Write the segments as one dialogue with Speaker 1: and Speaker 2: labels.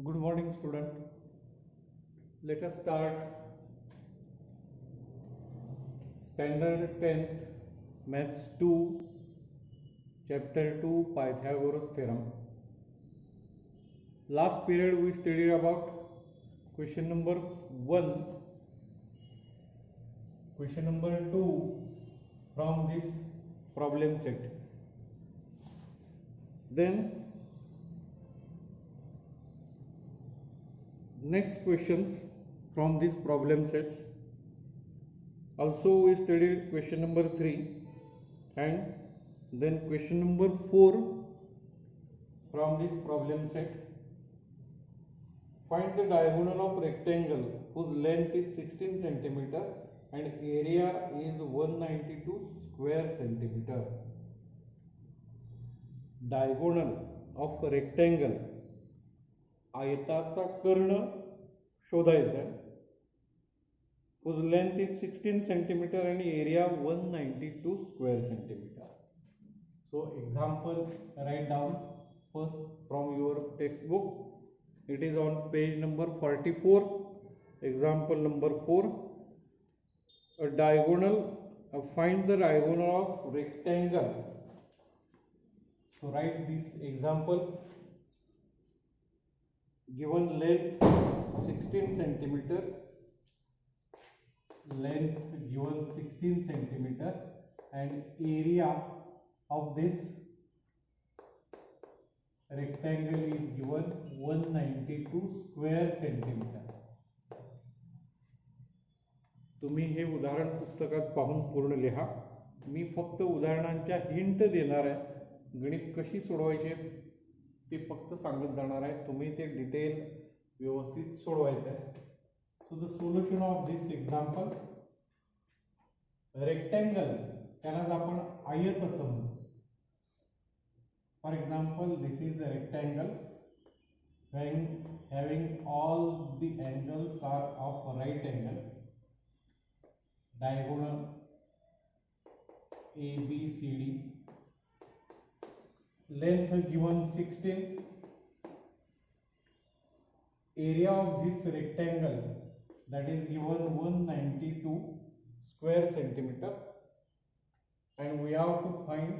Speaker 1: Good morning, student. Let us start standard 10th maths 2 chapter 2 Pythagoras theorem. Last period we studied about question number 1, question number 2 from this problem set. Then next questions from these problem sets. Also we studied question number 3 and then question number 4 from this problem set. Find the diagonal of rectangle whose length is 16 centimeter and area is 192 square centimeter. Diagonal of rectangle, आयताचा कर्ण शोधायचा, whose length is 16 centimeter and area 192 square centimeter. So example, write down first from your textbook. It is on page number 44. Example number 4. A diagonal. Find the diagonal of rectangle. So write this example. Given length 16 centimeter. Length given 16 centimeter and area of this rectangle is given 192 square centimeter. तुम्ही हे उदाहरण पुस्तकात पाहून पूर्ण लिहा. मी फक्त उदाहरणांच्या hint देणार आहे. गणित कशी सोडवायचे ते फक्त सांगत जाणार आहे. तुम्ही ते डिटेल व्यवस्थित सोडवायचे आहे. So the solution of this example, rectangle त्यालाच आपण आयत असं म्हणतो. For example, this is the rectangle when having all the angles are of right angle. Diagonal ABCD. Length given 16. Area of this rectangle that is given 192 square centimeter, and we have to find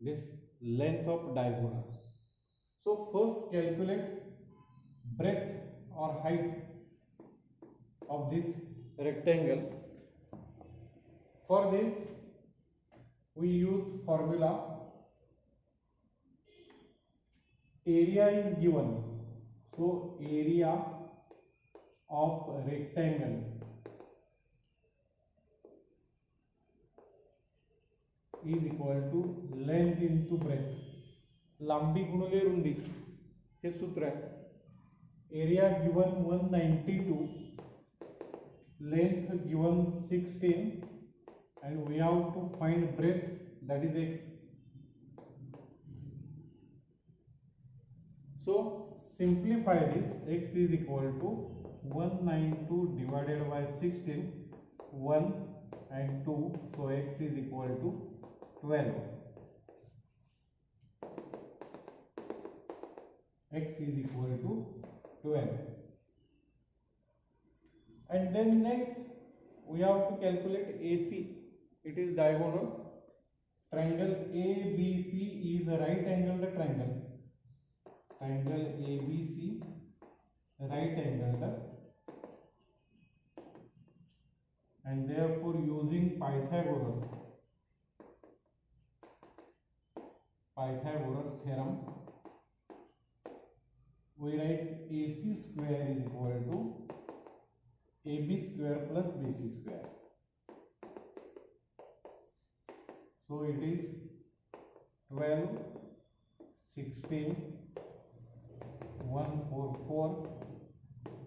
Speaker 1: this length of diagonal. So first calculate breadth or height of this rectangle. For this we use formula. Area is given, so area of rectangle is equal to length into breadth. लांबी गुणिले रुंदी हे सूत्र आहे. Area given 192, length given 16 and we have to find breadth, that is x. So simplify this. X is equal to 192 divided by 16, 1 and 2, so x is equal to 12. X is equal to 12. And then next we have to calculate AC. It is diagonal. Triangle ABC is a right angled triangle. Triangle ABC, right angled, and therefore using Pythagoras theorem, we write AC square is equal to AB square plus BC square. So it is 12, 16, 144,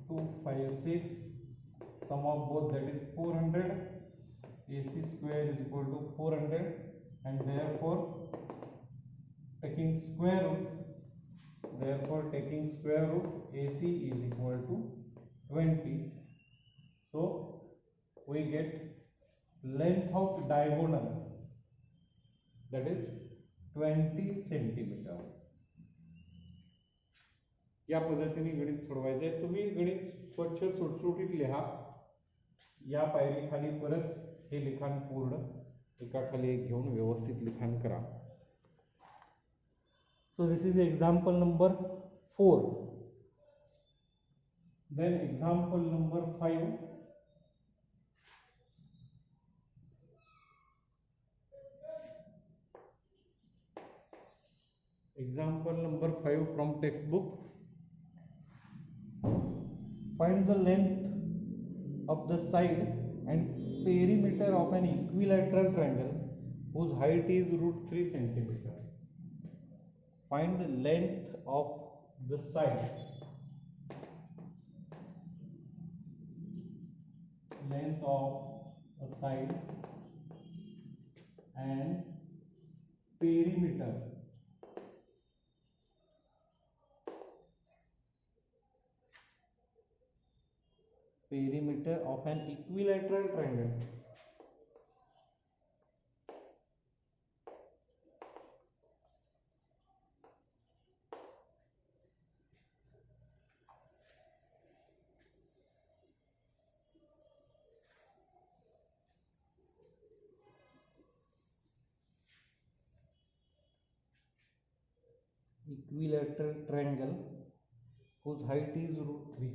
Speaker 1: 256, sum of both, that is 400. AC square is equal to 400, and therefore taking square root, AC is equal to 20. So we get length of diagonal, that is 20 centimeter. या पद्धतीने गणित सोडवायचं आहे. तुम्ही गणित स्वच्छ सुटसुटीत लिहा. या पायरीखाली परत हे लिखाण पूर्ण एकाखाली एक घेऊन व्यवस्थित लिखाण करा. So this is example number 4. Then example number 5. Example number 5 from textbook. Find the length of the side and perimeter of an equilateral triangle whose height is √3 centimeter. Find the length of the side, length of a side and perimeter of an equilateral triangle. Equilateral triangle whose height is √3.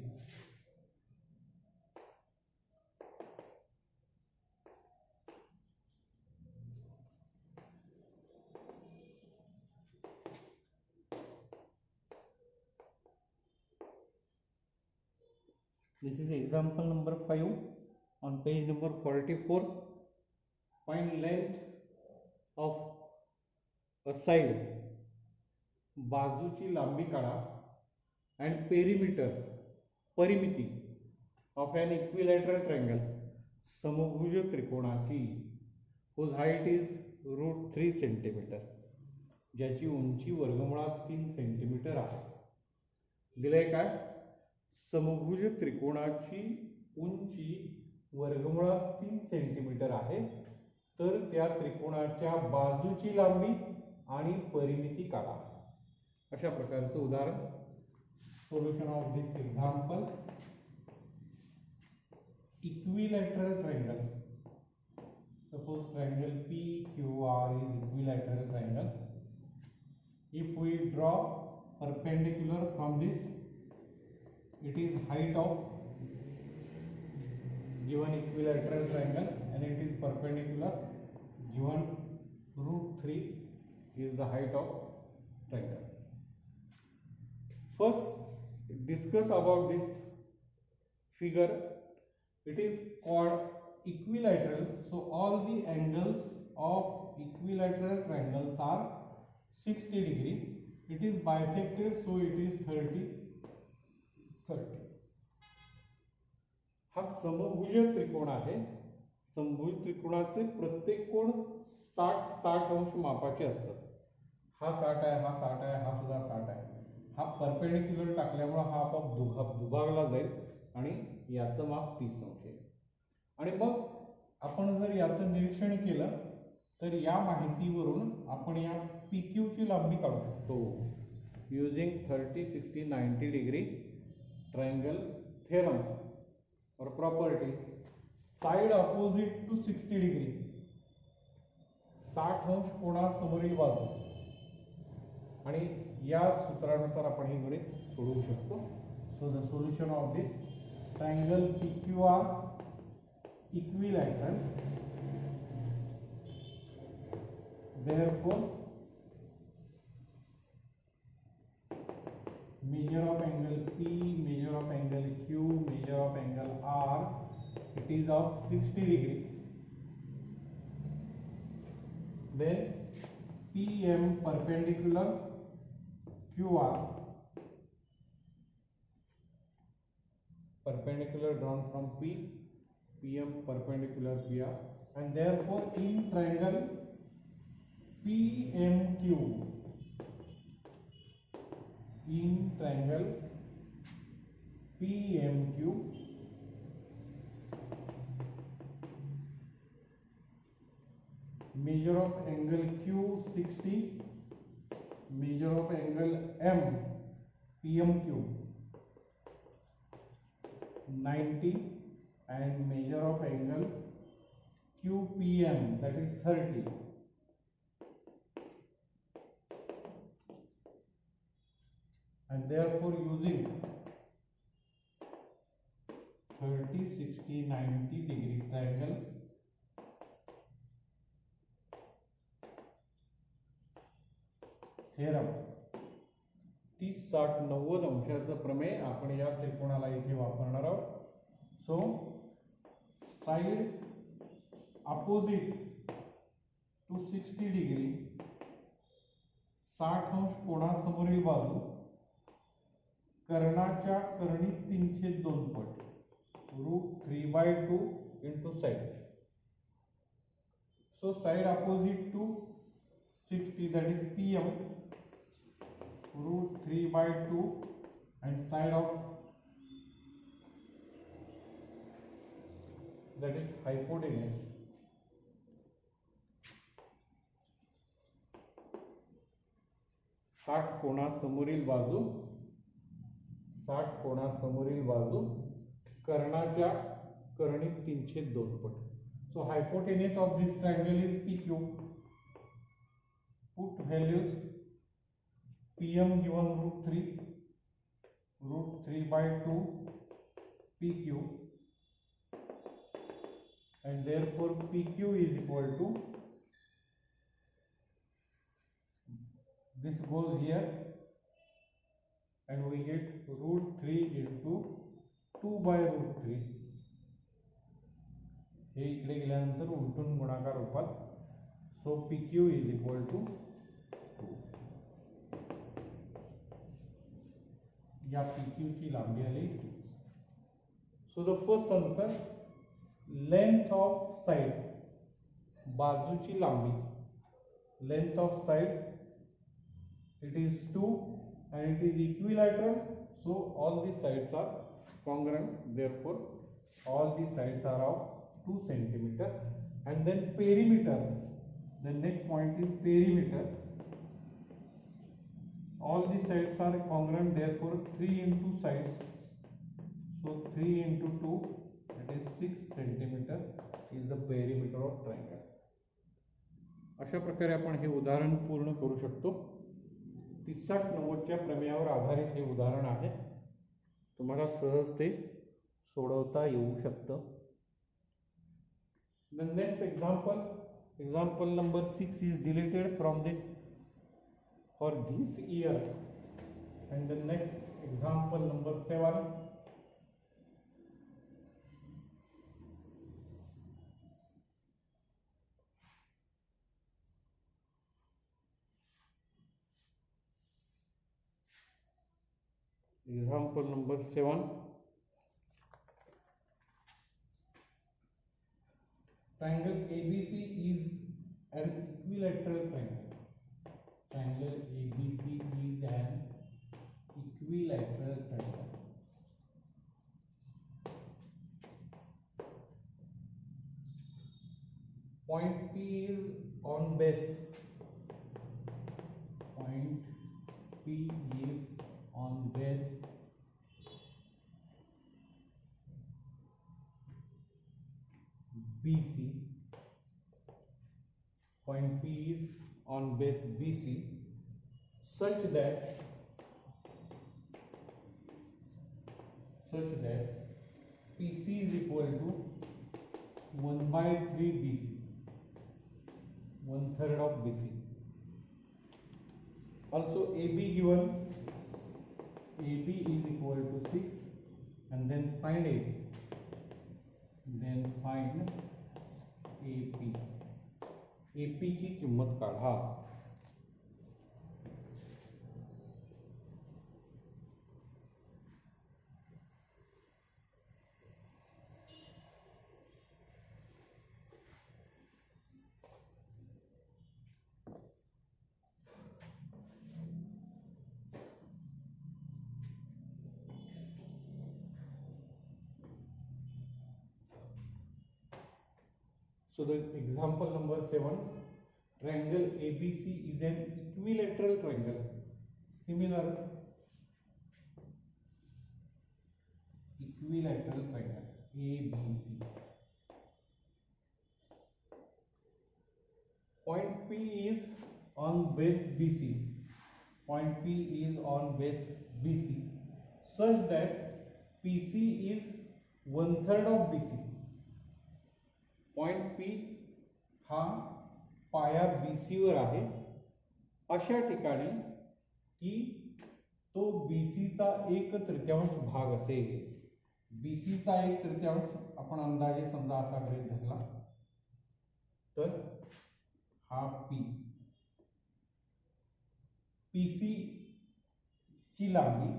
Speaker 1: This is example number 5 on page number 44. Find length of a side, बाजूची लांबी काढा, and perimeter, परिमिती of an equilateral triangle, समभुज त्रिकोणाची, whose height is √3 centimeter, ज्याची उंची वर्गमुळात 3 centimetre आहे. दिलंय काय? समभुज त्रिकोणाची उंची वर्गमुळात 3 सेंटीमीटर आहे. तर त्या त्रिकोणाच्या बाजूची लांबी आणि परिमिती काढा. अशा प्रकारचं उदाहरण. Solution of this example. Equilateral triangle. Suppose triangle PQR is equilateral triangle. If we draw perpendicular from this, it is height of given equilateral triangle and it is perpendicular given √3 is the height of triangle. First discuss about this figure. It is called equilateral, so all the angles of equilateral triangles are 60 degree. It is bisected, so it is 30. हा समभुज त्रिकोण आहे. समभुज त्रिकोणाचे प्रत्येक कोण 60 अंश मापाचे असतात. हा 60 आहे, हा 60 आहे, हा सुद्धा 60 आहे. हा परपेंडिक्युलर टाकल्यामुळे हा आपोआप दुभागला जाईल आणि याचं माप 30 अंश आहे. आणि मग आपण जर याचं निरीक्षण केलं तर या माहितीवरून आपण या PQ ची लांबी काढू शकतो. युजिंग 30, 60, 90 डिग्री ट्रायंगल थेरम और property. Side opposite to 60 degree, 60 अंश कोणासमोरील बाजू. आणि या सूत्रानुसार आपण हे गणित सोडवू शकतो. So the solution of this triangle PQR equilateral, therefore measure of angle P, measure of angle Q, measure of angle R, it is of 60 degree. Then PM perpendicular QR, perpendicular drawn from P, PM perpendicular PR, and therefore in triangle PMQ, in triangle PMQ, measure of angle Q 60, measure of angle M PMQ 90 and measure of angle QPM, that is 30. And therefore using 30, 60, 90 degree triangle, theorem 30, 60, 90 अंशाचं प्रमेय आपण या त्रिकोणाला इथे वापरणार आहोत. So side opposite to 60 degree 60 अंश कोणासमोरील बाजू कर्णाच्या कर्णी 3/2 पट √3/2 into side. So side opposite to 60, that is PM, √3/2 and side of that is hypotenuse कोणासमोरील बाजू कर्णाच्या कर्णी 3/2 पट. So hypotenuse of this triangle is PQ. Put values. PM given √3/2 PQ, and therefore PQ is equal to, this goes here and we get √3 into 2/√3. हे इकडे गेल्यानंतर उलटून गुणाकार रूपात. सो PQ is equal to 2. या PQ ची लांबी आली. So the first answer, length of side, बाजूची लांबी, length of side, it is 2 and it is equilateral, so all the sides are congruent, therefore all the sides are of 2 centimeter. And then perimeter, the next point is perimeter. All the sides are congruent, therefore 3 into sides, so 3 into 2, that is 6 centimeter is the perimeter of triangle. अशा प्रकारे आपण हे उदाहरण पूर्ण करू शकतो. 30-90 प्रमेयावर आधारित हे उदाहरण आहे. तुम्हाला सहज ते सोडवता येऊ शकतं. The next example number 6 is deleted from for this year, and the next example number 7. Example number 7. Triangle ABC is an equilateral triangle. Triangle ABC is an equilateral triangle. Point P is on base. Point P is on base BC. Point P is on base BC such that PC is equal to 1/3 BC, 1/3 of BC. Also AB given, AB is equal to 6, and then find AB, then find AP. AP ची किंमत काढा. So the example number 7, triangle ABC is an equilateral triangle. Similar equilateral triangle ABC. Point P is on base BC. Point P is on base BC such that PC is 1/3 of BC. Point P हा पाया BC वर आहे अशा ठिकाणी की तो BC चा 1/3 भाग असेल. BC चा 1/3 आपण अंदाजे समजा असा गृहीत धरला तर हा P. PC ची लांबी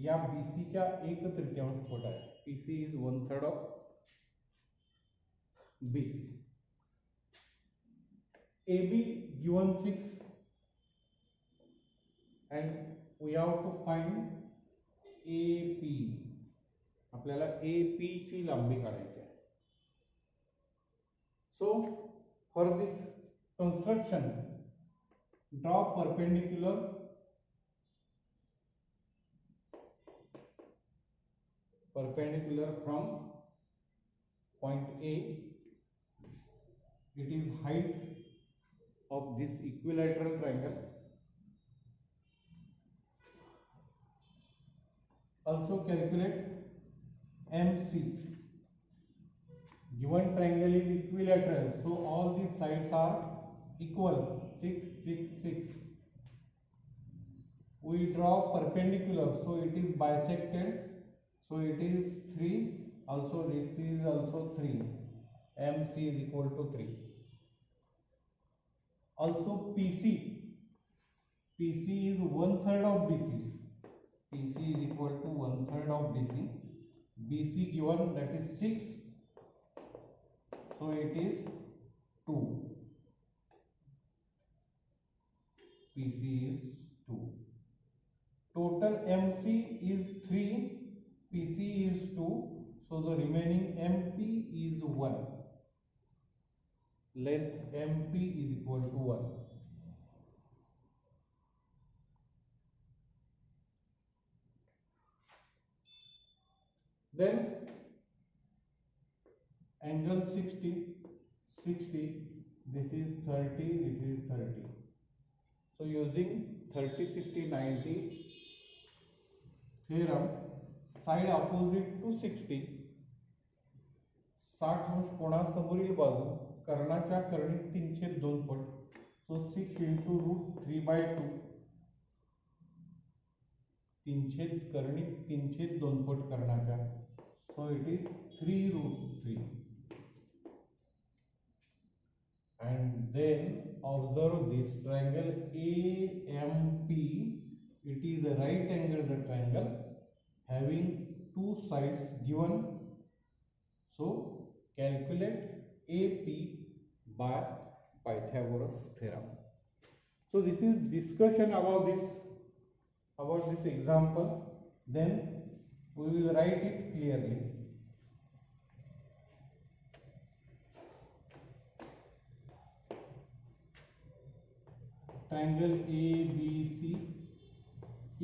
Speaker 1: या BC च्या 1/3 फूट आहे. PC is 1/3 of BC. AB given 6 and we have to find AP. आपल्याला AP ची लांबी काढायची आहे. So for this construction draw perpendicular from point A. It is height of this equilateral triangle. Also calculate MC. Given triangle is equilateral, so all these sides are equal. 6, 6, 6. We draw perpendicular, so it is bisected. So it is 3. Also this is also 3. MC is equal to 3. Also PC. PC is 1/3 of BC. PC is equal to 1/3 of BC. BC given that is 6. So it is 2. PC is 2. Total MC is 3. PC is 2. So the remaining MP is 1. Length MP is equal to 1. Then angle 60, 60, this is 30, this is 30. So using 30, 60, 90 theorem, side opposite to 60, 60 अंश कोणासमोरील बाजू कर्णाच्या कर्णिक 3/2 पट. So 6 into √3/2 Karnik 3/2 पट कर्णाच्या. So it is 3√3. And then observe this triangle AMP. It is a right angled triangle having two sides given. So calculate AP by Pythagoras theorem. So this is discussion about this example. Then we will write it clearly. Triangle ABC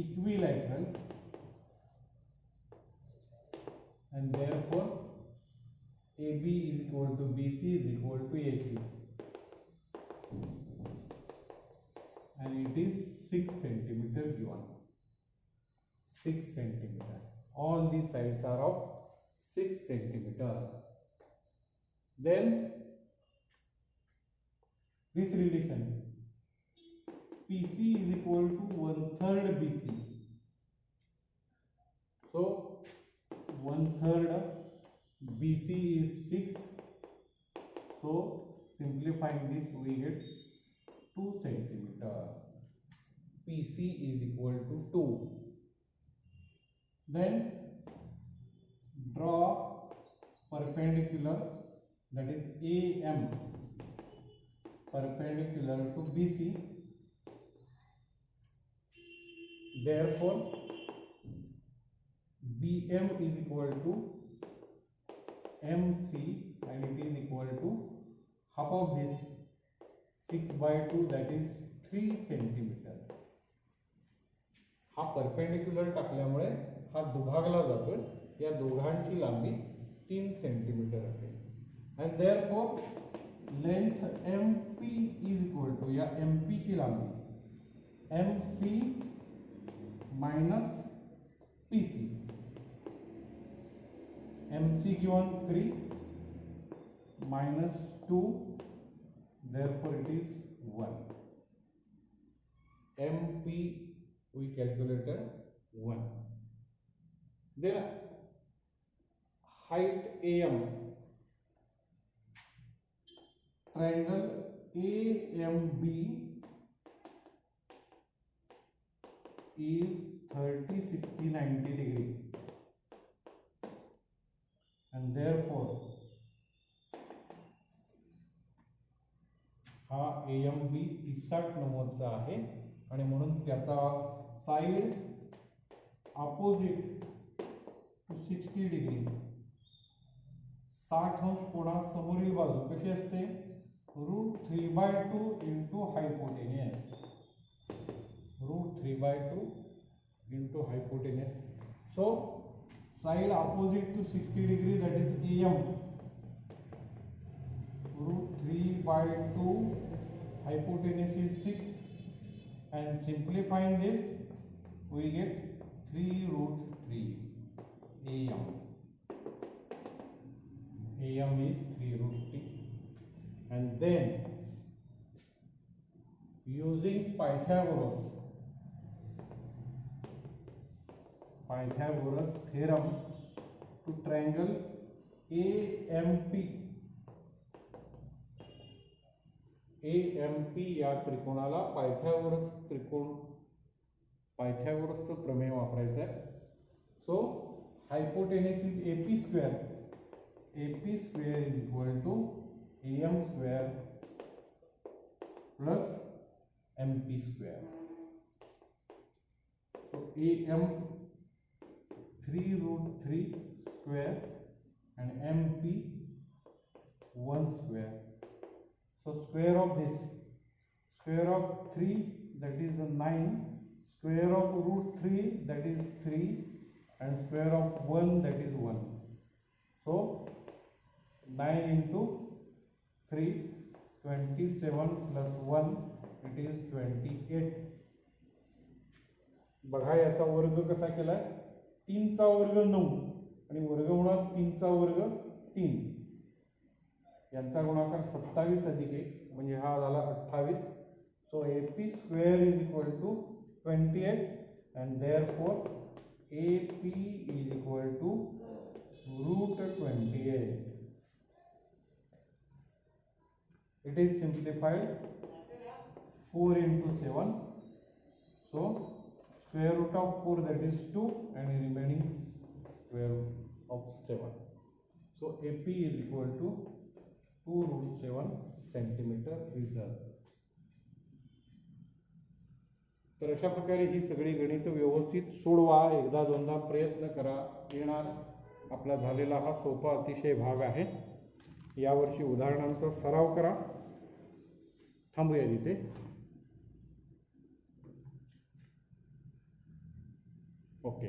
Speaker 1: equilateral, and therefore AB is equal to BC is equal to AC, and it is 6 centimeter given. 6 centimeter. All these sides are of 6 centimeter. Then this relation PC is equal to 1/3 BC. So 1/3 BC is 6. So simplifying this we get 2 centimeter. PC is equal to 2. Then draw perpendicular, that is AM perpendicular to BC. Therefore BM is equal to MC, and it is equal to half of this 6/2, that is 3 centimeter. हा perpendicular टाकल्यामुळे हा दुभागला जातोय. या दोघांची लांबी 3 centimetre असेल and therefore length MP is equal to या MP ची लांबी MC minus PC. MC given 3 minus 2, therefore it is 1. MP we calculated 1. Then height AM, triangle AMB is 30, 60, 90 degree and therefore हा AMB 30-90 चा आहे आणि म्हणून त्याचा साइड अपोजिट टू 60 डिग्री 60 अंश कोणासमोरील बाजू कशी असते √3/2 into hypotenuse √3/2 into hypotenuse. So side opposite to 60 degree that is AM √3/2 hypotenuse is 6 and simplifying this we get 3√3 AM. AM is 3√3 and then using Pythagoras theorem to triangle AMP या त्रिकोणाला पायथागोरसचं प्रमेय वापरायचं आहे. So hypotenuse is AP square is equal to AM square plus MP square. So AM 3√3 square and MP 1 स्क्वेअर. So square of this, square of 3 that is 9, square of √3 that is 3 and square of 1 that is 1. So 9 into 3, 27 plus 1 it is 28. बघा याचा वर्ग कसा केलाय 3 चा वर्ग 9 आणि वर्गमुळात 3 चा वर्ग 3 यांचा गुणाकार 27 अधिक 1 म्हणजे हा झाला 28. So AP square is equal to 28 and therefore AP is equal to √28. It is simplified 4 into 7. So square root of 4 that is 2 and remaining square root of 7. So AP is equal to 2√7 centimetre is the. तर अशा प्रकारे ही सगळी गणित व्यवस्थित सोडवा, एकदा दोनदा प्रयत्न करा, येणार आपला झालेला हा सोपा अतिशय भाग आहे. यावर्षी उदाहरणांचा सराव करा. थांबूया इथे. ओके.